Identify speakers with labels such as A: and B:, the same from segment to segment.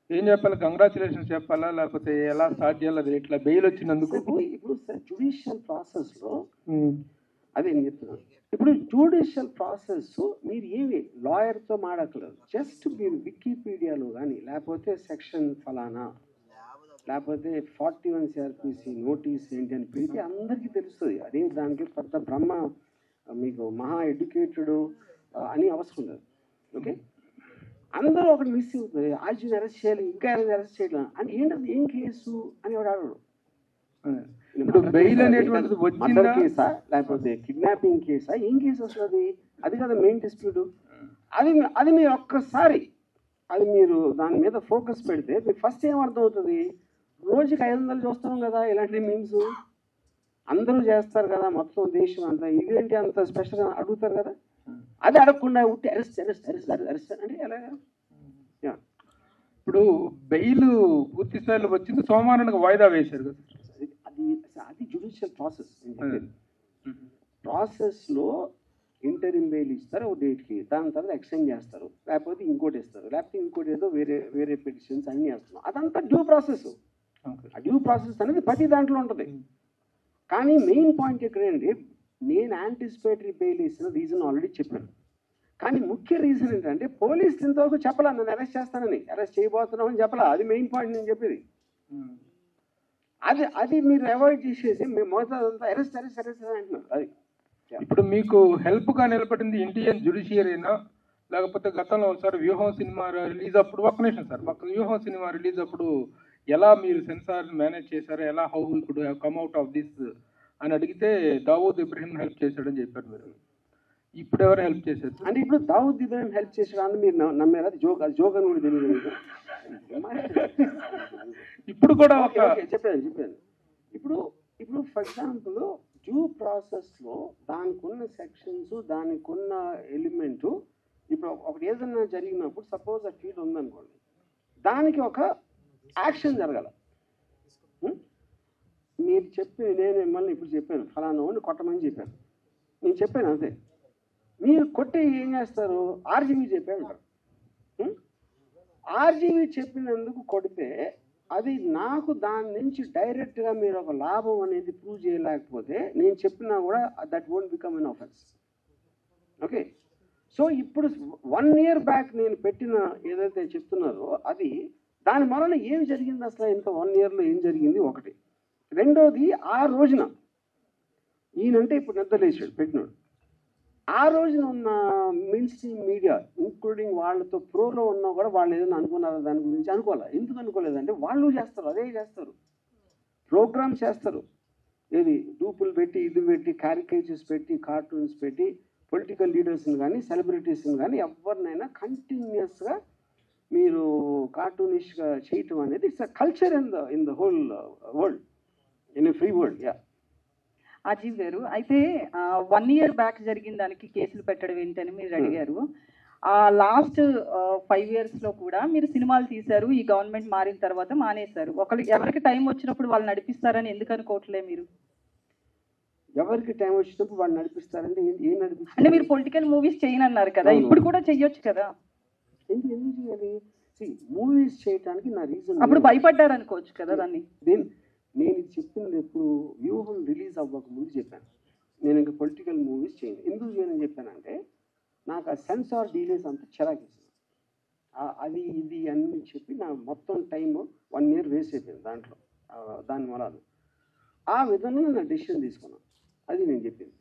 A: ఏం చెప్పాలి? కంగ్రాచులేషన్స్ చెప్పాలా, లేకపోతే ఎలా స్టార్ట్ చేయాలి? అది ఎట్లా బెయిల్ వచ్చినందుకు?
B: ఇప్పుడు సార్ జ్యుడిషియల్ ప్రాసెస్లో అదే నేను చెప్తున్నాను. ఇప్పుడు జ్యుడిషియల్ ప్రాసెస్ మీరు ఏమి లాయర్తో మాడక్కలేదు, జస్ట్ మీరు వికీపీడియాలో కానీ లేకపోతే సెక్షన్ ఫలానా లేకపోతే 41 CRPC నోటీస్ ఏంటి అని పెడితే అందరికీ తెలుస్తుంది. అదే దానికి పెద్ద బ్రహ్మ మీకు మహా ఎడ్యుకేటెడ్ అని అవసరం లేదు. ఓకే, అందరూ ఒకటి మిస్ అవుతుంది. ఆర్జీని అరెస్ట్ చేయాలి, ఇంకా అరెస్ట్ చేయాలి అంటే ఏంటది, ఏం కేసు అని వాడు అడగడు.
A: ఇప్పుడు బెయిల్ అనేటువంటిది వచ్చిందా,
B: కేసా లేకపోతే కిడ్నాపింగ్ కేసా, ఏం కేసు వస్తుంది? అది కదా మెయిన్ డిస్ప్యూట్. అది మీరు ఒక్కసారి అది మీరు దాని మీద ఫోకస్ పెడితే మీకు ఫస్ట్ ఏం అర్థం అవుతుంది, రోజుకి 500 చూస్తున్నాం కదా ఇలాంటి మీమ్స్, అందరూ చేస్తారు కదా మొత్తం దేశం అంతా, ఇదేంటి అంత స్పెషల్ అడుగుతారు కదా. అది అడగకుండా ఉంటే అరెస్ట్ అరెస్ట్ అరెస్ట్ అరెస్ట్ అంటే ఎలాగా?
A: ఇప్పుడు బెయిల్ పూర్తి స్థాయిలో వచ్చింది, సోమవారానికి వాయిదా వేశారు కదా.
B: అది జ్యుడిషియల్ ప్రాసెస్. ప్రాసెస్లో ఇంటరిమ్ బెయిల్ ఇస్తారు ఒక డేట్కి, దాని తర్వాత ఎక్స్టెండ్ చేస్తారు, లేకపోతే ఇంకోటి ఇస్తారు, లేకపోతే ఇంకోటి ఏదో వేరే వేరే పిటిషన్స్ అన్నీ వేస్తున్నాం. అదంతా డ్యూ ప్రాసెస్. ఆ డ్యూ ప్రాసెస్ అనేది ప్రతి దాంట్లో ఉంటుంది. కానీ మెయిన్ పాయింట్ ఎక్కడండి, నేను యాంటిసిపేటరీ బెయిల్ ఇచ్చిన రీజన్ ఆల్రెడీ చెప్పాను. కానీ ముఖ్య రీజన్ ఏంటంటే పోలీసులు ఇంతవరకు చెప్పలా నన్ను అరెస్ట్ చేస్తానని, అరెస్ట్ చేయబోతున్నామని చెప్పలా. అది మెయిన్ పాయింట్ నేను చెప్పేది. అది మీరు అవాయిడ్ చేసేసి మేము మొదట అరెస్ట్ అరెస్ట్ అరెస్ట్ అంటున్నారు. అది
A: ఇప్పుడు మీకు హెల్ప్గా నిలబడింది ఇండియన్ జ్యుడిషియరీనా, లేకపోతే గతంలో ఒకసారి వ్యూహం సినిమా రిలీజ్ అప్పుడు, ఒక్క నిమిషం సార్, మాకు వ్యూహం సినిమా రిలీజ్ అప్పుడు ఎలా మీరు సెన్సార్ మేనేజ్ చేశారు, ఎలా how we could have come out of this అని అడిగితే దావూద్ ఇబ్రహీం హెల్ప్ చేశాడని చెప్పారు మీరు. ఇప్పుడు ఎవరు హెల్ప్ చేశారు
B: అంటే? ఇప్పుడు దావూద్ ఇబ్రహీం హెల్ప్ చేశాడు అని మీరు నమ్మారు? అది జోక్, అది జోక్ అని కూడా తెలియదు.
A: ఇప్పుడు కూడా
B: చెప్పాను. ఇప్పుడు ఫర్ ఎగ్జాంపుల్ డ్యూ ప్రాసెస్లో దానికి ఉన్న సెక్షన్స్, దానికి ఉన్న ఎలిమెంటు, ఇప్పుడు ఒకటి ఏదైనా జరిగినప్పుడు సపోజ్ ఆ ఫీల్డ్ ఉందనుకోండి, దానికి ఒక యాక్షన్ జరగాల. మీరు నేను మిమ్మల్ని ఇప్పుడు చెప్పాను ఫలానా వాడిని కొట్టమని చెప్పాను, నేను చెప్పాను అంతే. మీరు కొట్టి ఏం చేస్తారు, ఆర్జీవీ చెప్పాను. ఆర్జీవీ చెప్పినందుకు కొడితే అది నాకు దాని నుంచి డైరెక్ట్గా మీరు ఒక లాభం అనేది ప్రూవ్ చేయలేకపోతే నేను చెప్పినా కూడా that won't become an offence. Okay, so ఇప్పుడు 1 year బ్యాక్ నేను పెట్టిన ఏదైతే చెప్తున్నారో అది దాని వలన ఏం జరిగింది, అసలు ఇంత 1 yearలో ఏం జరిగింది ఒకటి. రెండోది, ఆ రోజున ఈయనంటే ఇప్పుడు నిద్రలేసాడు పెట్టినాడు, ఆ రోజున ఉన్న మెయిన్ స్ట్రీమ్ మీడియా ఇంక్లూడింగ్ వాళ్ళతో ప్రోలో ఉన్నా కూడా వాళ్ళు ఏదైనా అనుకున్నారా దాని గురించి? అనుకోవాలి. ఎందుకు అనుకోలేదంటే వాళ్ళు చేస్తారు, అదే చేస్తారు, ప్రోగ్రామ్స్ చేస్తారు. ఏది డూపులు పెట్టి, ఇది పెట్టి, క్యారికేచర్స్ పెట్టి, కార్టూన్స్ పెట్టి, పొలిటికల్ లీడర్స్ని కానీ సెలబ్రిటీస్ని కానీ ఎవరినైనా కంటిన్యూస్గా మీరు కార్టూనిష్గా చేయటం అనేది it's a culture in the whole world, in a free world. Yeah
C: Ajeev గారు, అయితే 1 year బ్యాక్ జరిగిన దానికి కేసులు పెట్టడం ఏంటని మీరు అడిగారు. లాస్ట్ 5 yearsలో కూడా మీరు సినిమాలు తీశారు, ఈ గవర్నమెంట్ మారిన తర్వాత మానేశారు. ఎవరికి టైం వచ్చినప్పుడు వాళ్ళు నడిపిస్తారని ఎందుకు అనుకోవట్లే మీరు?
B: ఎవరికి టైం వచ్చినప్పుడు వాళ్ళు నడిపిస్తారంటే ఏం నడిపిస్తారు
C: అంటే మీరు పొలిటికల్ మూవీస్ చేయనన్నారు కదా, ఇప్పుడు కూడా చెయ్యొచ్చు కదా.
B: ఎందుకు చేయాలి? మూవీస్ చేయడానికి నా రీజన్,
C: అప్పుడు భయపడ్డారు అనుకోవచ్చు కదా దాన్ని.
B: నేను చెప్పింది ఎప్పుడు వ్యూహం రిలీజ్ అవ్వక ముందు చెప్పాను, నేను ఇంకా పొలిటికల్ మూవీస్ చేయను. ఎందుకు చేయనని చెప్పానంటే నాకు ఆ సెన్సార్ డీలేస్ అంతా చిరాకేసింది. అది ఇది అని చెప్పి నా మొత్తం టైం 1 year వేస్ట్ అయిపోయింది దాంట్లో, దాని వల్ల ఆ విధంగా నా డెసిషన్ తీసుకున్నాను. అది నేను చెప్పింది.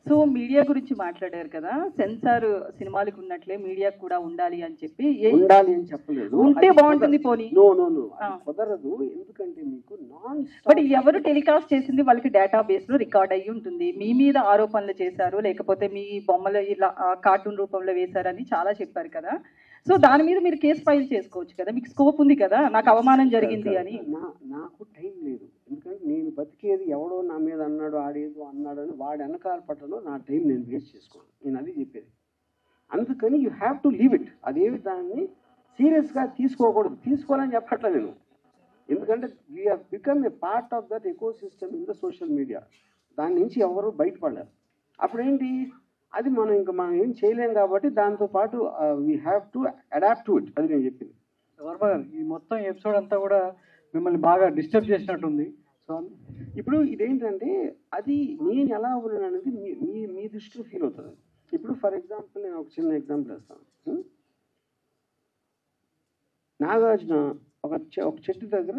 C: సో మీడియా గురించి మాట్లాడారు కదా, సెన్సార్ సినిమాలకు ఉన్నట్లే మీడియాకు కూడా ఉండాలి అని చెప్పి.
B: ఉండాలి అని చెప్పలేదు,
C: ఉంటే బాగుంటుంది. పోనీ
B: నో కుదరదు. ఎందుకంటే మీకు
C: బట్ ఎవరు టెలికాస్ట్ చేసింది వాళ్ళకి డేటాబేస్ లో రికార్డ్ అయ్యి ఉంటుంది. మీ మీద ఆరోపణలు చేశారు, లేకపోతే మీ బొమ్మలు ఇలా కార్టూన్ రూపంలో వేశారని చాలా చెప్పారు కదా. సో దాని మీద మీరు కేసు ఫైల్ చేసుకోవచ్చు కదా, మీకు స్కోప్ ఉంది కదా. నాకు అవమానం జరిగింది అని.
B: నాకు టైం లేదు, ఎందుకంటే నేను బతికేది ఎవడో నా మీద అన్నాడు, ఆడేదో అన్నాడు అని వాడు వెనకాల పట్టలో నా టైం నేను వేస్ట్ చేసుకోను. నేను అది చెప్పేది. అందుకని you have to leave it. అదేవి దాన్ని సీరియస్గా తీసుకోకూడదు, తీసుకోవాలని చెప్పట్లే నేను. ఎందుకంటే we have become a part of that ecosystem in the social media. దాని నుంచి ఎవరు బయటపడలేరు. అప్పుడేంటి, అది మనం ఏం చేయలేం కాబట్టి దాంతోపాటు we have to adapt to it. అది నేను చెప్పింది.
D: వర్మ గారు ఈ మొత్తం ఎపిసోడ్ అంతా కూడా మిమ్మల్ని బాగా డిస్టర్బ్ చేసినట్టుంది. సో
B: ఇప్పుడు ఇదేంటంటే అది నేను ఎలా ఉన్నాను అనేది మీ దృష్టిలో ఫీల్ అవుతుంది. ఇప్పుడు ఫర్ ఎగ్జాంపుల్ నేను ఒక చిన్న ఎగ్జాంపుల్ ఇస్తాను. నాగార్జున ఒక చెట్టు దగ్గర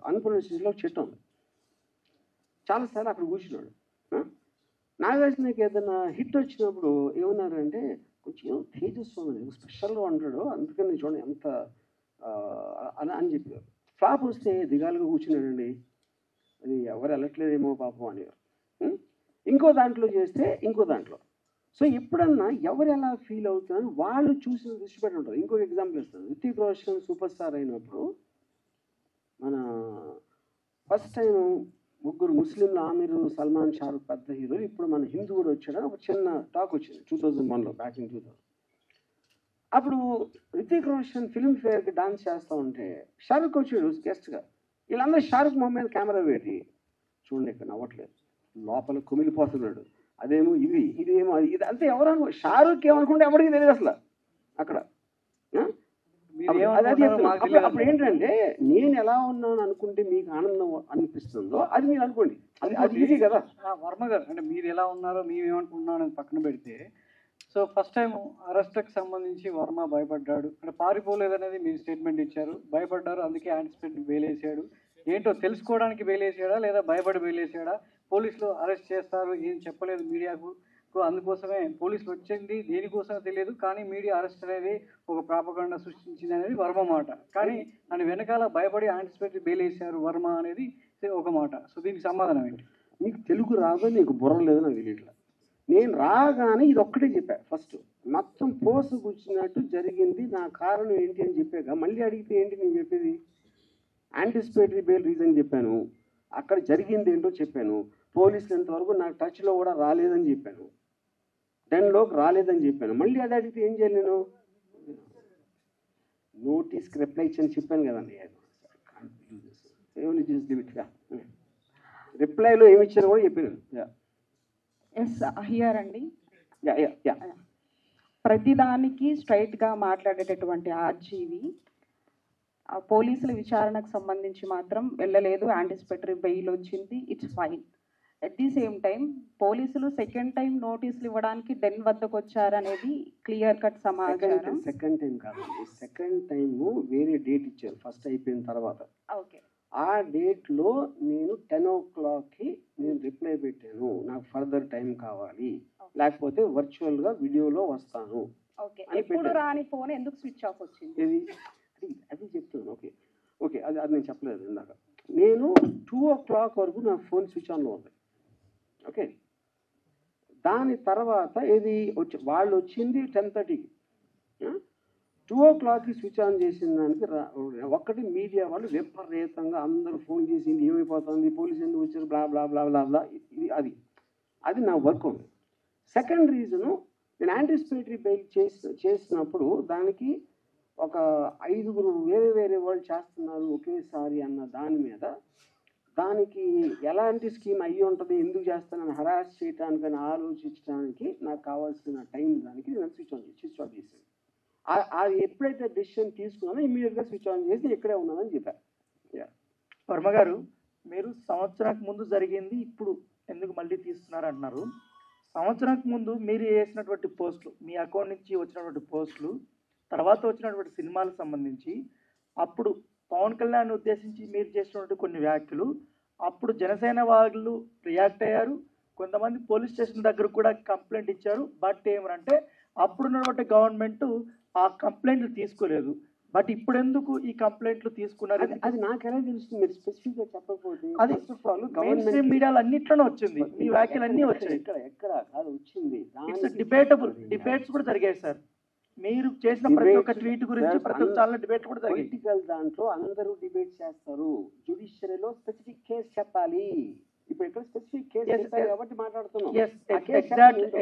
B: అన్నపూర్ణ స్టేజ్లో ఒక చెట్టు ఉంది. చాలాసార్లు అక్కడ కూర్చున్నాడు. నాగార్జునకి ఏదైనా హిట్ వచ్చినప్పుడు ఏమన్నారంటే కొంచెం తేజస్వామి స్పెషల్గా ఉంటాడు, అందుకని చూడండి ఎంత అలా అని చెప్పారు. ఫ్లాప్ వస్తే దిగాలుగా కూర్చున్నాడండి, అది ఎవరు వెళ్ళట్లేదేమో పాపం అనేవారు. ఇంకో దాంట్లో చేస్తే ఇంకో దాంట్లో. సో ఎప్పుడన్నా ఎవరు ఎలా ఫీల్ అవుతున్నారని వాళ్ళు చూసిన దృష్టి పెట్టి ఉంటారు. ఇంకొక ఎగ్జాంపుల్ ఇస్తాను. రితిక్ రోషన్ సూపర్ స్టార్ అయినప్పుడు మన ఫస్ట్ టైం ముగ్గురు ముస్లింలు ఆమిర్, సల్మాన్, షారుఖ్ పెద్ద హీరోలు, ఇప్పుడు మన హిందూ కూడా వచ్చాడని ఒక చిన్న టాక్ వచ్చింది 2001లో, బ్యాక్ ఇన్ 2000. అప్పుడు రితిక్ రోషన్ ఫిల్మ్ఫేర్కి డాన్స్ చేస్తూ ఉంటే షారుఖ్ వచ్చాడు గెస్ట్గా. వీళ్ళందరూ షారుఖ్ మొహం మీద కెమెరా పెట్టి చూడండి ఇక్కడ నవ్వట్లేదు, లోపల కుమిలిపోతున్నాడు, అదేమో ఇదేమో ఇది అంతే. ఎవరు షారుఖ్ ఏమనుకుంటే ఎవరికి తెలియదు అసలు అక్కడ. అప్పుడు ఏంటంటే నేను ఎలా ఉన్నాను అనుకుంటే మీకు ఆనందం అనిపిస్తుందో అది మీరు అనుకోండి, అది ఈజీ కదా.
D: వర్మ గారు అంటే మీరు ఎలా ఉన్నారో మేమేమనుకుంటున్నాం అని పక్కన పెడితే, సో ఫస్ట్ టైం అరెస్ట్కి సంబంధించి వర్మ భయపడ్డాడు, అంటే పారిపోలేదనేది మీరు స్టేట్మెంట్ ఇచ్చారు, భయపడ్డారు అందుకే యాంటిసిపేట్ బెయిలేసాడు. ఏంటో తెలుసుకోవడానికి బెయిలేసాడా లేదా భయపడి బెయిలేసాడా? పోలీసులు అరెస్ట్ చేస్తారు ఏం చెప్పలేదు మీడియాకు, అందుకోసమే పోలీసులు వచ్చింది దేనికోసమో తెలియదు, కానీ మీడియా అరెస్ట్ అనేది ఒక ప్రాపగండా సృష్టించింది అనేది వర్మ మాట. కానీ దాని వెనకాల భయపడి యాంటిసిపేటరీ బెయిల్ వేశారు వర్మ అనేది ఒక మాట. సో దీనికి సమాధానం ఏంటి?
B: నీకు తెలుగు రాదో నీకు బుర్ర లేదు నాకు తెలియట్లా. నేను రాగానే ఇది ఒక్కటే చెప్పా, ఫస్ట్ మొత్తం పోసు కూర్చున్నట్టు జరిగింది, నా కారణం ఏంటి అని చెప్పాక మళ్ళీ అడిగితే ఏంటి నేను చెప్పేది? యాంటిసిపేటరీ బెయిల్ రీజన్ చెప్పాను, అక్కడ జరిగింది ఏంటో చెప్పాను, పోలీసులు ఇంతవరకు నాకు టచ్లో కూడా రాలేదని చెప్పాను, 10లోకి రాలేదని చెప్పాను. మళ్ళీ అది అడిగితే ఏం చేయాలి? నేను నోటీస్కి రిప్లై ఇచ్చని చెప్పాను కదండి. రిప్లైలో ఏమి ఇచ్చారో కూడా చెప్పాను.
C: ఎస్ హియర్ అండి.
B: యా
C: ప్రతిదానికి స్ట్రైట్గా మాట్లాడేటటువంటి ఆర్జీవి పోలీసుల విచారణకు సంబంధించి మాత్రం వెళ్ళలేదు, యాంటిసిపేటరీ బెయిల్ వచ్చింది, it's fine. At the same time పోలీసులు సెకండ్ టైం నోటీసులు ఇవ్వడానికి డెన్ వద్దకు వచ్చారనేది క్లియర్ కట్ సమాచారం.
B: సెకండ్ టైం కాదండి, సెకండ్ టైం వేరే డేట్ ఇచ్చారు ఫస్ట్ అయిపోయిన తర్వాత.
C: ఓకే,
B: ఆ డేట్లో నేను 10 o'clockకి నేను రిప్లై పెట్టాను, నాకు ఫర్దర్ టైం కావాలి, లేకపోతే వర్చువల్గా వీడియోలో వస్తాను.
C: ఓకే, ఎప్పుడు రాని ఫోన్ ఎందుకు స్విచ్ ఆఫ్ వచ్చింది?
B: అది చెప్తున్నాను. ఓకే అది నేను చెప్పలేదు ఇందాక. నేను 2 o'clock వరకు నా ఫోన్ స్విచ్ ఆన్లో ఉంది. ఓకే, దాని తర్వాత ఇది వాళ్ళు వచ్చింది 10:30కి. 2 o'clockకి స్విచ్ ఆన్ చేసిన దానికి ఒక్కటి మీడియా వాళ్ళు విపరీతంగా అందరూ ఫోన్ చేసి ఏమైపోతుంది, పోలీసు ఎందుకు వచ్చారు, బ్లా బ్లా బ్లా బ్లా బ్లా, అది నా వర్క్ ఉంది. సెకండ్ రీజను, నేను యాంటిసిపేటరీ బెయిల్ చేసినప్పుడు దానికి ఒక 5గురు వేరే వాళ్ళు చేస్తున్నారు ఒకేసారి అన్న దాని మీద, దానికి ఎలాంటి స్కీమ్ అయ్యి ఉంటుంది, ఎందుకు చేస్తానని హరాస్ చేయడానికని ఆలోచించడానికి నాకు కావాల్సిన టైం దానికి నేను స్విచ్ ఆఫ్ చేశాను. అది ఎప్పుడైతే డెసిషన్ తీసుకున్నానో ఇమీడియట్గా స్విచ్ ఆన్ చేసి ఇక్కడే ఉన్నానని చెప్పాను.
E: వర్మ గారు, మీరు సంవత్సరానికి ముందు జరిగింది ఇప్పుడు ఎందుకు మళ్ళీ తీస్తున్నారు అంటున్నారు. సంవత్సరానికి ముందు మీరు చేసినటువంటి పోస్టులు, మీ అకౌంట్ నుంచి వచ్చినటువంటి పోస్టులు, తర్వాత వచ్చినటువంటి సినిమాలకు సంబంధించి అప్పుడు పవన్ కళ్యాణ్ ఉద్దేశించి మీరు చేసినటువంటి కొన్ని వ్యాఖ్యలు, అప్పుడు జనసేన వాళ్ళు రియాక్ట్ అయ్యారు, కొంతమంది పోలీస్ స్టేషన్ దగ్గర కూడా కంప్లైంట్ ఇచ్చారు. బట్ ఏమంటే అప్పుడున్నటువంటి గవర్నమెంట్ ఆ కంప్లైంట్లు తీసుకోలేదు. బట్ ఇప్పుడు ఎందుకు ఈ కంప్లైంట్లు తీసుకున్నారు?
B: అది నాకు ఎలా తెలుస్తుంది? మీరు స్పెసిఫిక్గా చెప్పకపోతే.
E: అది గవర్నమెంట్ మీడియాలో అన్నిట్లోనే వచ్చింది, మీ వ్యాఖ్యలు అన్నీ వచ్చాయి.
B: ఎక్కడ కాదు వచ్చింది,
E: డిబేటబుల్ డిబేట్స్ కూడా జరిగాయి సార్. మీరు చేసిన ప్రతి ఒక్క ట్వీట్ గురించి ప్రతి ఒక్క ఛానల్ డిబేట్ కూడా జరిగాయి.
B: పొలిటికల్ దాంట్లో అందరూ డిబేట్ చేస్తారు, జ్యుడిషియరీలో స్పెసిఫిక్ కేసు చెప్పాలి. ఇప్పుడు ఇక్కడ స్పెసిఫిక్ కేసు కాబట్టి మాట్లాడుతున్నాం.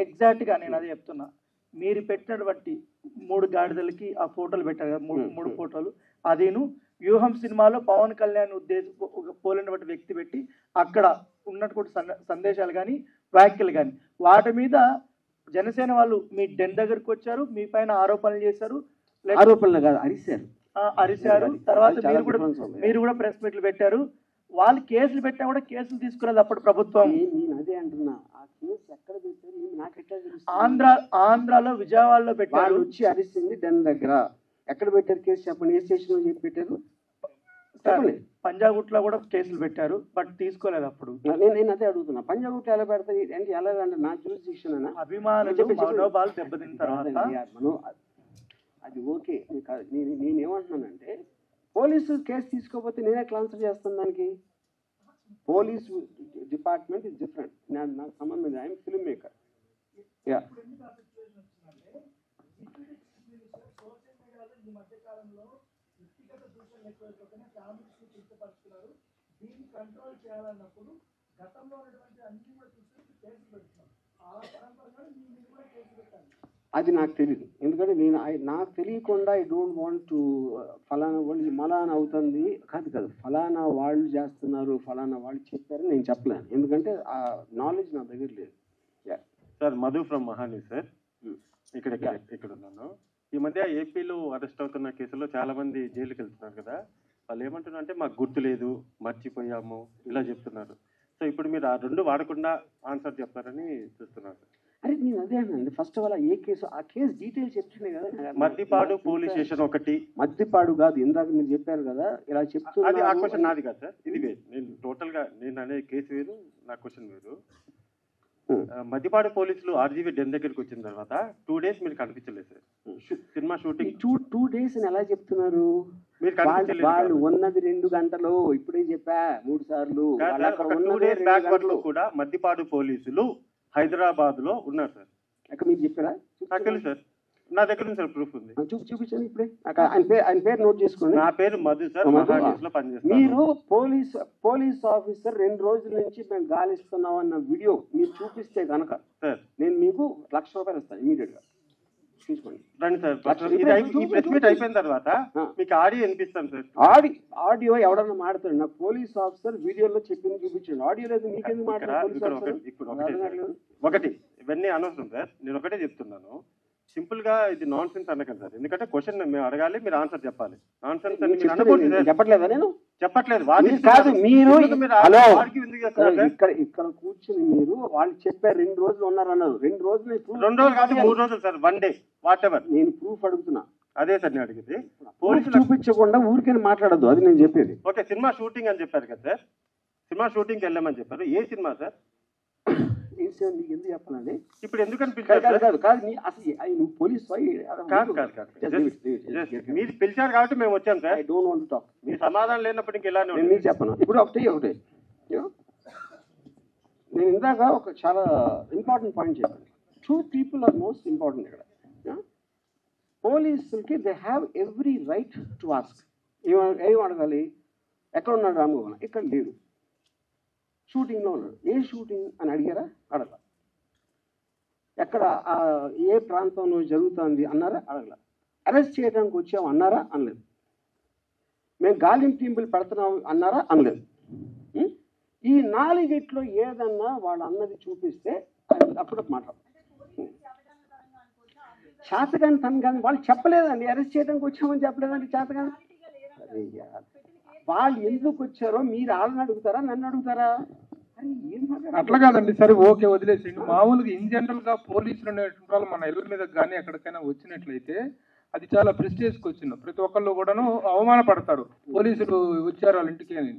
E: ఎగ్జాక్ట్ గా నేను అదే చెప్తున్నా. మీరు పెట్టినటువంటి 3 గాడిదలకి ఆ ఫోటోలు పెట్టారు కదా, 3 ఫోటోలు, అదేను వ్యూహం సినిమాలో పవన్ కళ్యాణ్ పోలినటువంటి వ్యక్తి పెట్టి అక్కడ ఉన్నటువంటి సందేశాలు కానీ వ్యాఖ్యలు కానీ, వాటి మీద జనసేన వాళ్ళు మీ డెన్ దగ్గరకు వచ్చారు, మీ పైన ఆరోపణలు చేశారు.
B: ఆరోపణలు కాదు, అరిశారు.
E: అరిశారు. తర్వాత మీరు కూడా ప్రెస్ మీట్లు పెట్టారు. వాళ్ళు కేసులు పెట్టా కూడా కేసులు తీసుకున్నది అప్పుడు ప్రభుత్వం.
B: నేను అదే అంటున్నా, ఆ కేసు ఎక్కడ పెట్టారు నాకు ఎట్లా తెలుసు?
E: ఆంధ్రాలో విజయవాడలో పెట్టారు.
B: వచ్చి అరిసింది డెన్ దగ్గర. ఎక్కడ పెట్టారు కేసు చెప్పండి, ఏ స్టేషన్ లో చెప్పి పెట్టారు?
E: పంజాగుట్లో కూడా కేసులు పెట్టారు, బట్ తీసుకోలేదు అప్పుడు.
B: నేను అదే అడుగుతున్నా, పంజాగుట్లో ఎలా పెడతారు అంటే ఎలాగంటే నా జ్యూరిస్డిక్షన్ అన్నా
E: అభిమానులు మనోభావాలు దెబ్బతిన్న తర్వాత
B: అది ఓకే. నేనేమంటున్నానంటే పోలీసు కేసు తీసుకోకపోతే నేనే ట్రాన్స్ఫర్ చేస్తాను దానికి. Police department is different. నాకు సంబంధం లేదు. I'm film maker. యా అది నాకు తెలియదు. ఎందుకంటే నాకు తెలియకుండా ఐ డోంట్ వాంట్ టు ఫలానా వాళ్ళు మలానా అవుతుంది కాదు ఫలానా వాళ్ళు చేస్తున్నారు, ఫలానా వాళ్ళు చెప్పారని నేను చెప్పలేను. ఎందుకంటే ఆ నాలెడ్జ్ నా దగ్గర లేదు.
F: Sir Madhu from Mahani sir. ఇక్కడ ఉన్నాను. ఈ మధ్య ఏపీలో అరెస్ట్ అవుతున్న కేసులో చాలా మంది జైలుకి వెళ్తున్నారు కదా, వాళ్ళు ఏమంటున్నారు అంటే మాకు గుర్తు లేదు, మర్చిపోయాము ఇలా చెప్తున్నారు. సో ఇప్పుడు మీరు ఆ రెండు వాడకుండా ఆన్సర్ చెప్తారని చూస్తున్నారు.
B: అరే నేను అదే అన్నాను. First of all A case, ఆ కేసు డీటెయిల్స్ చెప్తున్నాయి కదా.
F: మద్దిపాడు పోలీస్ స్టేషన్ ఒకటి.
B: మద్దిపాడు కాదు, ఇందాక మీరు చెప్పారు కదా ఇలా చెప్తున్నారు.
F: అది ఆ క్వశ్చన్ నాది కాదు సార్, ఇది వేరు. నేను టోటల్ గా నేను అనే కేసు వేరు, నా క్వశ్చన్ వేరు. మద్దిపాడు పోలీసులు ఆర్జీవీ డెన్ దగ్గరికి వచ్చిన తర్వాత 2 days మీరు కనిపించలేదు సార్. సినిమా షూటింగ్
B: 2 days అని ఎలా చెప్తున్నారు?
F: మీరు
B: వాళ్ళు ఉన్నది 2 గంటలు. ఇప్పుడే చెప్పా 3 సార్లు.
F: 2 days బ్యాక్ వరకు కూడా మద్దిపాడు పోలీసులు హైదరాబాద్ లో ఉన్నారు సార్.
B: అక్కడ మీరు చెప్పారా?
F: నాకు తెలుసు సార్, నా దగ్గర ఉంది సార్, ప్రూఫ్ ఉంది.
B: చూపించండి ఇప్పుడే. ఆయన పేరు నోట్ చేసుకోండి.
F: నా పేరు మధు సార్, మహానీస్ లో పనిచేస్తాను.
B: మీరు పోలీస్ ఆఫీసర్ 2 రోజుల నుంచి మేము గాలిస్తున్నాం అన్న వీడియో మీరు చూపిస్తే కనుక
F: సార్
B: నేను మీకు ₹1,00,000 ఇస్తాను ఇమీడియట్ గా. చూసుకోండి
F: రండి సార్. ఈ ప్రెస్ మీట్ అయిపోయిన తర్వాత మీకు ఆడియో వినిపిస్తాను సార్.
B: ఆడియో ఎవడన్నా మాట్లాడు. నాకు పోలీస్ ఆఫీసర్ వీడియోలో చెప్పింది చూపించండి. ఆడియో లేదు మీకెందుకు మాట్లాడారు?
F: ఒకటి ఇవన్నీ అనవసరం సార్, నేను ఒకటే చెప్తున్నాను. సింపుల్ గా ఇది నాన్ సెన్స్ అనకండి సార్. ఎందుకంటే క్వశ్చన్ మేము అడగాలి, మీరు ఆన్సర్ చెప్పాలి. నాన్ సెన్స్
B: చెప్పట్లేదా? నేను
F: చెప్పట్లేదు
B: కాదు. మీరు ఇక్కడ కూర్చుని మీరు వాళ్ళు చెప్పారు 2 రోజులు ఉన్నారన్నారు. 2 రోజులు
F: 2 రోజులు కాదు, 3 రోజులు సార్, 1 day వాట్ ఎవర్.
B: నేను ప్రూఫ్ అడుగుతున్నా.
F: అదే సార్ నేను అడిగింది.
B: పోలీసు చూపించకుండా ఊరికే మాట్లాడద్దు, అది నేను చెప్పేది.
F: ఓకే, సినిమా షూటింగ్ అని చెప్పారు కదా సార్, సినిమా షూటింగ్ కి వెళ్ళామని చెప్పారు. ఏ సినిమా సార్?
B: మీకు ఎందుకు చెప్పాలండి?
F: ఇప్పుడు ఎందుకు అనిపించారు?
B: నువ్వు పోలీస్
F: మీరు పిలిచారు కాబట్టి మేము వచ్చాం sir.
B: I don't want to talk.
F: మీ సమాధానం లేనప్పుడు ఇంక ఇలానే
B: నేను మీకు చెప్పను. ఇప్పుడు ఒకటే నేను ఇందాక ఒక చాలా ఇంపార్టెంట్ పాయింట్ చెప్పాను. 2 people ఆర్ మోస్ట్ ఇంపార్టెంట్ ఇక్కడ. పోలీసులకి they have every right to ask. ఏం అడగాలి? ఎక్కడ ఉన్నాడు రామగోపాల్? ఇక్కడ లేడు, షూటింగ్లో ఉన్నాడు. ఏ షూటింగ్ అని అడిగారా? అడగల. ఎక్కడ ఏ ప్రాంతంలో జరుగుతుంది అన్నారా? అడగల. అరెస్ట్ చేయడానికి వచ్చాం అన్నారా? అనలేదు. మేము గాలింపు పెడుతున్నాం అన్నారా? అనలేదు. ఈ 4 ఏదన్నా వాళ్ళు అన్నది చూపిస్తే అప్పుడు మాట్లాడు. చేతగాని తను కానీ వాళ్ళు చెప్పలేదండి. అరెస్ట్ చేయడానికి వచ్చామని చెప్పలేదండి. చేతగాని వాళ్ళు ఎందుకు వచ్చారో మీరు వాళ్ళని అడుగుతారా, నన్ను అడుగుతారా?
A: అట్లా కాదండి. సరే ఓకే, వదిలేసేయండి. మామూలుగా ఇన్ జనరల్ గా పోలీసులు అనేటువంటి వాళ్ళు మన ఇళ్ళ మీద కానీ ఎక్కడికైనా వచ్చినట్లయితే అది చాలా ప్రెస్టేజ్ క్వశ్చన్. ప్రతి ఒక్కళ్ళు కూడాను అవమానపడతారు, పోలీసులు వచ్చారు వాళ్ళ ఇంటికి అని.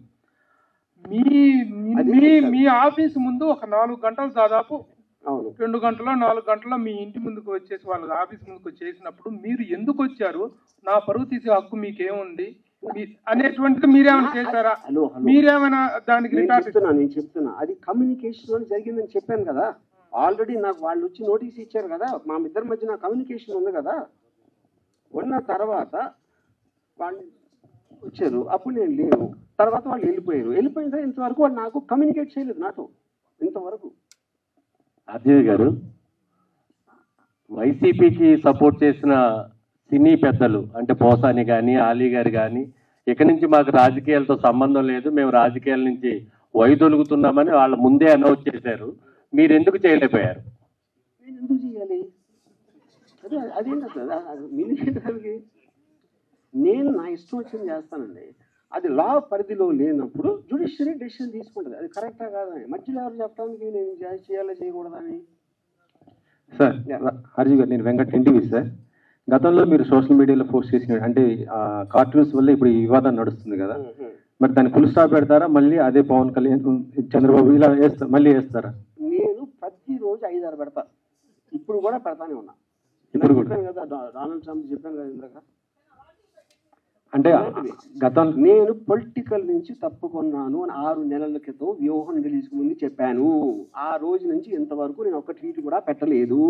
A: మీ ఆఫీస్ ముందు ఒక 4 గంటలు దాదాపు 2 గంటలో 4 గంటలో మీ ఇంటి ముందుకు వచ్చేసి వాళ్ళ ఆఫీస్ ముందుకు వచ్చేసినప్పుడు మీరు ఎందుకు వచ్చారు, నా పరువు తీసే హక్కు మీకేముంది అనేటువంటిది మీరేమైనా చేశారా? మీరేమైనా దానికి
B: నేను చెప్తున్నా అది కమ్యూనికేషన్ జరిగిందని చెప్పాను కదా. ఆల్రెడీ నాకు వాళ్ళు వచ్చి నోటీస్ ఇచ్చారు కదా. మా ఇద్దరి మధ్య నా కమ్యూనికేషన్ ఉంది కదా. ఉన్న తర్వాత వాళ్ళు వచ్చారు, అప్పుడు నేను లేను. తర్వాత వాళ్ళు వెళ్ళిపోయారు. వెళ్ళిపోయిన తర్వాత ఇంతవరకు వాళ్ళు నాకు కమ్యూనికేట్ చేయలేదు నాతో ఇంతవరకు.
G: అజయ్ గారు, వైసీపీకి సపోర్ట్ చేసిన సినీ పెద్దలు అంటే పోసాని కానీ ఆలీ గారు కానీ ఇక నుంచి మాకు రాజకీయాలతో సంబంధం లేదు, మేము రాజకీయాల నుంచి వైదొలుగుతున్నామని వాళ్ళ ముందే అనౌన్స్ చేశారు. మీరు ఎందుకు చేయలేకపోయారు?
B: నేను ఎందుకు చేయాలి? అదేంటి నేను నా ఇష్టం వచ్చింది చేస్తానండి. అది లా పరిధిలో లేనప్పుడు జ్యుడిషియరీ డెసిషన్ తీసుకుంటుంది. అది కరెక్టా కాదని మధ్యలో ఎవరు చెప్పడానికి నేను చేయాలో చేయకూడదని.
H: సార్ హర్జీ గారు, నేను వెంకట్ ఎన్టీవీ సార్. గతంలో మీరు సోషల్ మీడియాలో పోస్ట్ చేసిన అంటే కార్టూన్స్ వల్ల ఇప్పుడు ఈ వివాదం నడుస్తుంది కదా, మరి దాన్ని ఫుల్ స్టాప్ పెడతారా? మళ్ళీ అదే పవన్ కళ్యాణ్ చంద్రబాబు ఇలా మళ్ళీ వేస్తారా?
B: నేను ప్రతిరోజు 5-6 పెడతా. ఇప్పుడు కూడా పెడతానే ఉన్నా.
H: ఇప్పుడు కూడా
B: చెప్పాను కదా, డొనాల్డ్ ట్రంప్ చెప్పాను కదా ఇందాక.
H: అంటే గతం
B: నేను పొలిటికల్ నుంచి తప్పుకున్నాను అని 6 నెలల క్రితం వ్యూహం రిలీజ్ ముందు చెప్పాను. ఆ రోజు నుంచి ఇంతవరకు నేను ఒక్క ట్వీట్ కూడా పెట్టలేదు.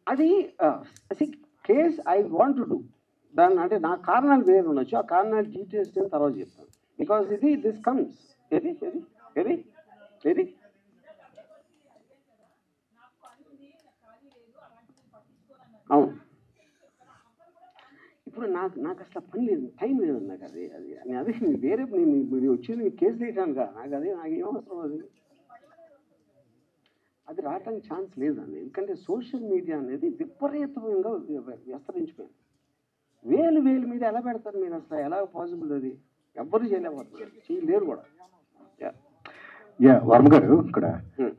B: అది case I want to do. దాన్ని అంటే నా కారణాలు వేరు ఉండొచ్చు. ఆ కారణాలు డీటెయిల్స్ నేను తర్వాత చెప్తాను. బికాస్ దిస్ కమ్స్ ఏది అవును. ఇప్పుడు నాకు అసలు పని లేదు, టైం లేదు నాకు. అదే వేరే నేను వచ్చేది కేసు వేయటాను కదా, నాకు ఏం అవసరం అది రావడానికి ఛాన్స్ లేదండి. ఎందుకంటే సోషల్ మీడియా అనేది విపరీతంగా విస్తరించిపోయింది. వేలు మీద ఎలా పెడతారు మీరు? అసలు ఎలా పాసిబుల్? అది ఎవ్వరు చేయలేకపోతున్నారు, చేయలేరు కూడా.
H: వర్మ గారు, ఇక్కడ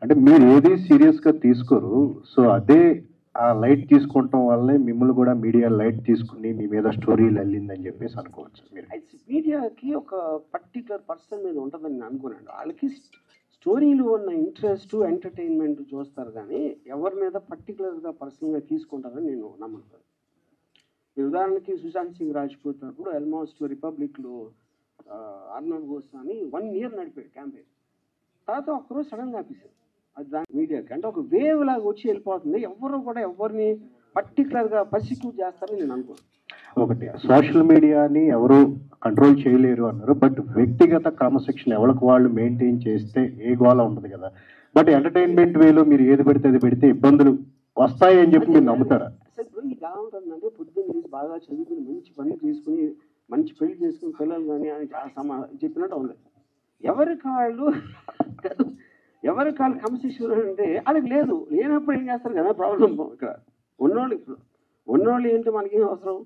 H: అంటే మీరు ఏది సీరియస్ గా తీసుకోరు, సో అదే ఆ లైట్ తీసుకుంటాం వల్లే మిమ్మల్ని కూడా మీడియా లైట్ తీసుకుని మీ మీద స్టోరీలు వెళ్ళిందని చెప్పేసి అనుకోవచ్చు. మీరు
B: మీడియాకి ఒక పర్టికులర్ పర్సన్ మీద ఉంటుందని నేను అనుకున్నాను. వాళ్ళకి స్టోరీలు ఉన్న ఇంట్రెస్ట్, ఎంటర్టైన్మెంట్ చూస్తారు, కానీ ఎవరి మీద పర్టికులర్గా పర్సనల్గా తీసుకుంటారని నేను నమ్మను. ఉదాహరణకి సుశాంత్ సింగ్ రాజ్పూత్ అప్పుడు ఆల్మోస్ట్ రిపబ్లిక్లో అర్నబ్ గోస్వామి 1 year నడిపాడు క్యాంపెయిన్. తర్వాత ఒక్కరోజు సడన్గా ఆపేశారు. అది దాని మీడియాకి అంటే ఒక వేవ్ లాగా వచ్చి వెళ్ళిపోతుంది. ఎవరు కూడా ఎవరిని పర్టికులర్గా పర్సిక్యూట్ చేస్తారని నేను అనుకోను.
H: ఒకటి, సోషల్ మీడియాని ఎవరు కంట్రోల్ చేయలేరు అన్నారు, బట్ వ్యక్తిగత క్రమశిక్షణ ఎవరికి వాళ్ళు మెయింటైన్ చేస్తే ఏ గోళ ఉంటుంది కదా. బట్ ఎంటర్టైన్మెంట్ వేలో మీరు ఏది పెడితే అది పెడితే ఇబ్బందులు వస్తాయి అని చెప్పి మీరు నమ్ముతారా?
B: ఇప్పుడు ఇది ఎలా ఉంటుందంటే, పొద్దున్న బాగా చదువుకుని మంచి పనులు చేసుకుని మంచి పెళ్లి చేసుకుని పిల్లలు కానీ అని చెప్పినట్టు ఉంది. ఎవరికి వాళ్ళు క్రమశిక్షణ అంటే వాళ్ళకి లేదు. లేనప్పుడు ఏం చేస్తారు కదా, ప్రాబ్లం ఇక్కడ ఉన్నోళ్ళు ఏంటో మనకేం అవసరం.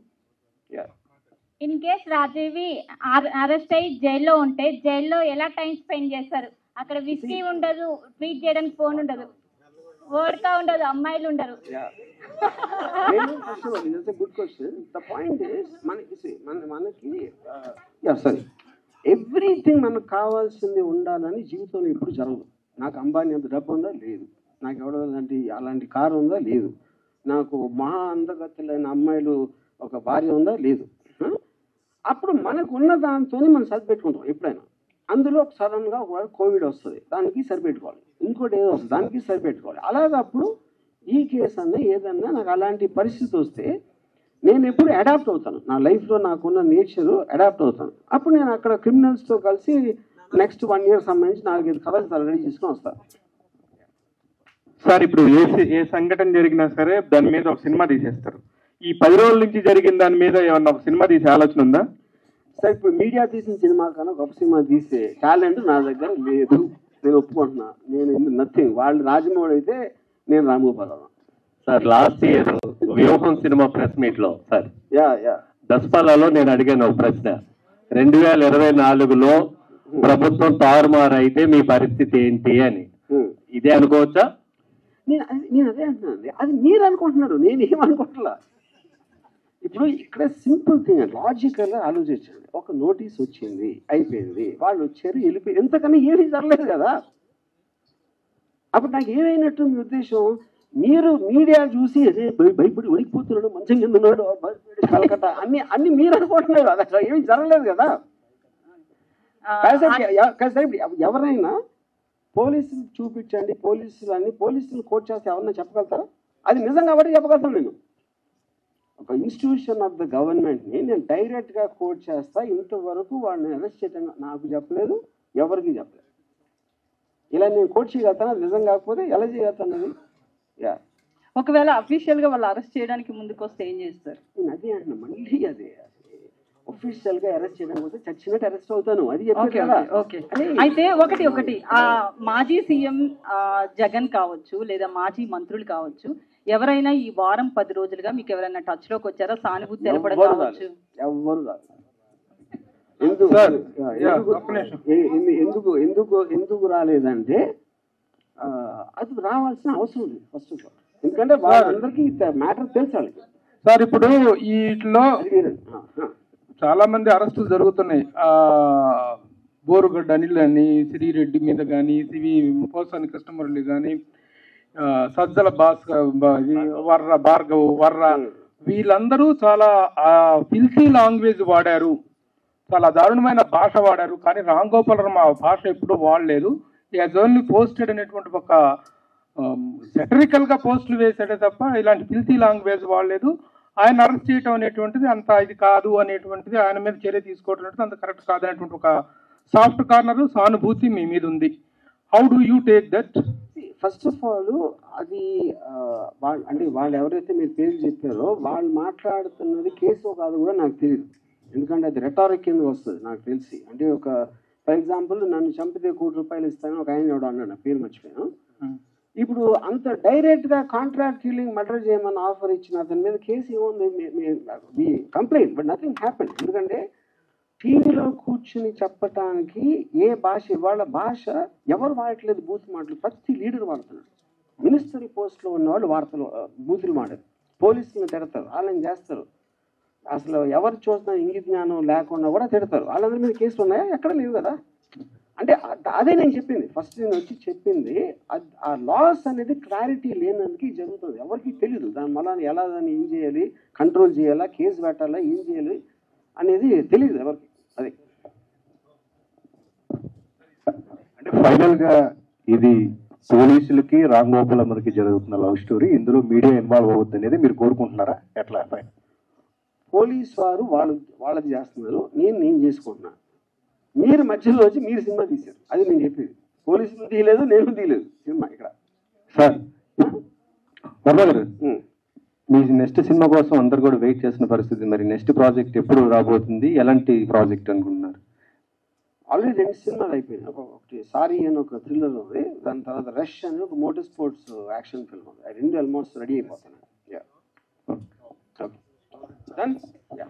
I: ఇన్ కేస్ రాజీవి అరెస్ట్ అయ్యి జైల్లో ఉంటే జైల్లో ఎలా టైం స్పెండ్ చేస్తారు? అక్కడ విస్కీ ఉండదు, ట్వీట్ చేయడానికి ఫోన్ ఉండదు, వోడ్కా ఉండదు, అమ్మాయిలు ఉండరు.
B: Good question. The point is మనకి సరే, ఎవ్రీథింగ్ మనకు కావాల్సింది ఉండాలని జీవితంలో ఎప్పుడు జరగదు. నాకు అంబానీ అంత డబ్బు ఉందా? లేదు. నాకు ఎవడో అలాంటి కారు ఉందా? లేదు. నాకు మహా అందగత్తెలైన అమ్మాయిలు ఒక భార్య ఉందా? లేదు. అప్పుడు మనకు ఉన్న దాంతో మనం సరిపెట్టుకుంటాం ఎప్పుడైనా. అందులో సడన్గా కోవిడ్ వస్తుంది, దానికి సరిపెట్టుకోవాలి. ఇంకోటి ఏదో వస్తుంది, దానికి సరిపెట్టుకోవాలి. అలాగే అప్పుడు ఈ కేసు అన్నా ఏదన్నా నాకు అలాంటి పరిస్థితి వస్తే నేను ఎప్పుడు అడాప్ట్ అవుతాను. నా లైఫ్లో నాకున్న నేచరు అడాప్ట్ అవుతాను. అప్పుడు నేను అక్కడ క్రిమినల్స్తో కలిసి నెక్స్ట్ 1 year సంబంధించి 4-5 కథలు రెడీ చేసుకుని వస్తాను.
A: సార్, ఇప్పుడు ఏ సంఘటన జరిగినా సరే దాని మీద ఒక సినిమా తీసేస్తారు. ఈ 10 రోజుల నుంచి జరిగిన దాని మీద ఏమన్నా ఒక సినిమా తీసే ఆలోచన ఉందా?
B: సార్, ఇప్పుడు మీడియా తీసిన సినిమా కన్నా గొప్ప సినిమా తీసే టాలెంట్ నా దగ్గర లేదు. నేను ఒప్పుకుంటున్నా. నేను నథింగ్. వాళ్ళు రాజమౌళి అయితే నేను రామగోపాలరావు.
G: సార్, లాస్ట్ ఇయర్ వ్యూహం సినిమా ప్రెస్ మీట్ లో సార్ దసపాలలో నేను అడిగాను ఒక ప్రశ్న. 2024లో ప్రభుత్వం తారుమారు అయితే మీ పరిస్థితి ఏంటి అని. ఇదే అనుకోవచ్చా?
B: నేను అదే అంటున్నాను. అది మీరు అనుకుంటున్నారు, నేను ఏమనుకుంటున్నా. ఇప్పుడు ఇక్కడ సింపుల్ థింగ్, లాజికల్గా ఆలోచించండి. ఒక నోటీస్ వచ్చింది, అయిపోయింది, వాళ్ళు వచ్చారు, వెళ్ళిపోయి, ఎంతకన్నా ఏమీ జరగలేదు కదా. అప్పుడు నాకు ఏమైనట్టు మీ ఉద్దేశం? మీరు మీడియా చూసి అదే భయపడి వణికిపోతున్నాడు, మంచం కింద ఉన్నాడు, కలకత్తా అన్ని మీరు అనుకుంటున్నారు. అది అసలు ఏమీ జరగలేదు కదా. ఎవరైనా పోలీసులు చూపించండి, పోలీసులు కోట్ చేస్తే ఎవరన్నా చెప్పగలుగుతారా? అది నిజం కాబట్టి చెప్పగలుగుతాను. నేను ఒక ఇన్స్టిట్యూషన్ ఆఫ్ ద గవర్నమెంట్ని నేను డైరెక్ట్గా కోట్ చేస్తా. ఇంతవరకు వాడిని అరెస్ట్ చేయడం నాకు చెప్పలేదు, ఎవరికి చెప్పలేదు. ఇలా నేను కోట్ చేయగలుగుతాను, అది నిజం కాకపోతే ఎలా చేయగలుగుతాను అది? యా,
C: ఒకవేళ అఫీషియల్ గా వాళ్ళు అరెస్ట్ చేయడానికి ముందుకు వస్తే ఏం చేస్తారు?
B: నేను అదే అంటున్నా, మళ్ళీ అదే ఒఫీషియల్ గా అరెస్ట్ చేయడం పోతే చచ్చినట్టు అరెస్ట్ అవుతాను, అది
C: ఓకే
B: చెప్పాను.
C: ఓకే. అయితే ఒకటి ఆ మాజీ సీఎం జగన్ కావచ్చు లేదా మాజీ మంత్రులు కావచ్చు, ఎవరైనా ఈ వారం 10 రోజులుగా మీకు ఎవరైనా టచ్ లోకి వచ్చారా? సానుభూతి తెలపడం కావచ్చు?
B: ఎవ్వరు కాదు. ఎందుకు రాలేదంటే అది రావాల్సిన అవసరం ఉంది ఫస్ట్ ఆఫ్ ఆల్. ఎందుకంటే వాళ్ళందరికీ మ్యాటర్ తెలుసు వాళ్ళకి.
A: సార్ ఇప్పుడు వీటిలో చాలా మంది అరెస్టులు జరుగుతున్నాయి. బోరుగడ్డ అనిల్ అని, శ్రీరెడ్డి మీద కానీ, పోసాని కృష్ణమురళి కానీ, సజ్జల భార్గవ్ వీళ్ళందరూ చాలా ఫిల్సీ లాంగ్వేజ్ వాడారు, చాలా దారుణమైన భాష వాడారు. కానీ రామ్ గోపాల్ వర్మ ఆ భాష ఎప్పుడూ వాడలేదు. యాజ్ ఓన్లీ పోస్టెడ్ అనేటువంటి ఒక సెటరికల్ గా పోస్టులు వేసాడే తప్ప ఇలాంటి ఫిల్సీ లాంగ్వేజ్ వాడలేదు. ఆయన అరెస్ట్ చేయటం అనేటువంటిది అంత ఇది కాదు అనేటువంటిది, ఆయన మీద చర్య తీసుకోవడం అనేది అంత కరెక్ట్ కాదు అనేటువంటి ఒక సాఫ్ట్ కార్నర్ సానుభూతి మీ మీద ఉంది. How do you take that?
B: First of all అది అంటే వాళ్ళు ఎవరైతే మీరు పేరు చెప్పారో వాళ్ళు మాట్లాడుతున్నది కేసు కాదు కూడా నాకు తెలియదు. ఎందుకంటే అది రెటారిక్ కింద వస్తుంది నాకు తెలిసి. అంటే ఒక ఫర్ ఎగ్జాంపుల్ నన్ను చంపితే ₹1,00,00,000 ఇస్తాను ఒక ఆయన ఎవడో అన్నాడు, నా పేరు మర్చిపోయాను. ఇప్పుడు అంత డైరెక్ట్ గా కాంట్రాక్ట్ కిల్లింగ్ మర్డర్ చేయమని ఆఫర్ ఇచ్చిన అతని మీద కేసు ఏముంది, కంప్లైంట్, బట్ నథింగ్ హ్యాపెన్. ఎందుకంటే టీవీలో కూర్చుని చెప్పటానికి ఏ భాష, ఇవాళ భాష ఎవరు వాడట్లేదు, బూత్ మాటలు ప్రతి లీడర్ వాడుతున్నాడు. మినిస్టర్ పోస్ట్లో ఉన్న వాళ్ళు వార్తలు బూతులు మాడారు, పోలీసులను తిడతారు, వాళ్ళని చేస్తారు. అసలు ఎవరు చూసినా ఇంగిత జ్ఞానం లేకుండా కూడా తిడతారు. వాళ్ళందరి మీద కేసులు ఉన్నాయా? ఎక్కడ లేవు కదా. అంటే అదే నేను చెప్పింది, ఫస్ట్ నేను వచ్చి చెప్పింది ఆ లాస్ అనేది క్లారిటీ లేనందుకు జరుగుతుంది. ఎవరికి తెలియదు దాని వల్ల ఎలా దాన్ని ఏం చేయాలి, కంట్రోల్ చేయాలా, కేసు పెట్టాలా, ఏం చేయాలి అనేది తెలియదు ఎవరికి. అది
J: అంటే ఫైనల్ గా ఇది పోలీసులకి రామ్ గోపాల్ వర్మకి జరుగుతున్న లవ్ స్టోరీ, ఇందులో మీడియా ఇన్వాల్వ్ అవుతుంది అనేది మీరు కోరుకుంటున్నారా? ఎట్లా?
B: పోలీస్ వారు వాళ్ళది చేస్తున్నారు, నేను చేసుకుంటున్నాను. మీరు మధ్యలో వచ్చి మీరు సినిమా తీశారు, అది నేను చెప్పేది. పోలీసులు తీయలేదు, నేను తీయలేదు సినిమా ఇక్కడ.
H: సార్ వర్మ గారు, మీ నెక్స్ట్ సినిమా కోసం అందరు కూడా వెయిట్ చేసిన పరిస్థితి. మరి నెక్స్ట్ ప్రాజెక్ట్ ఎప్పుడు రాబోతుంది, ఎలాంటి ప్రాజెక్ట్ అనుకుంటున్నారు?
B: ఆల్రెడీ 2 సినిమాలు అయిపోయినాయి. ఒకటి సారీ అని ఒక థ్రిల్లర్ ఉంది, దాని తర్వాత రష్ అని ఒక మోటార్ స్పోర్ట్స్ యాక్షన్ ఫిల్మ్ ఉంది. ఆ 2 ఆల్మోస్ట్ రెడీ అయిపోతున్నాయి. Done? Yeah.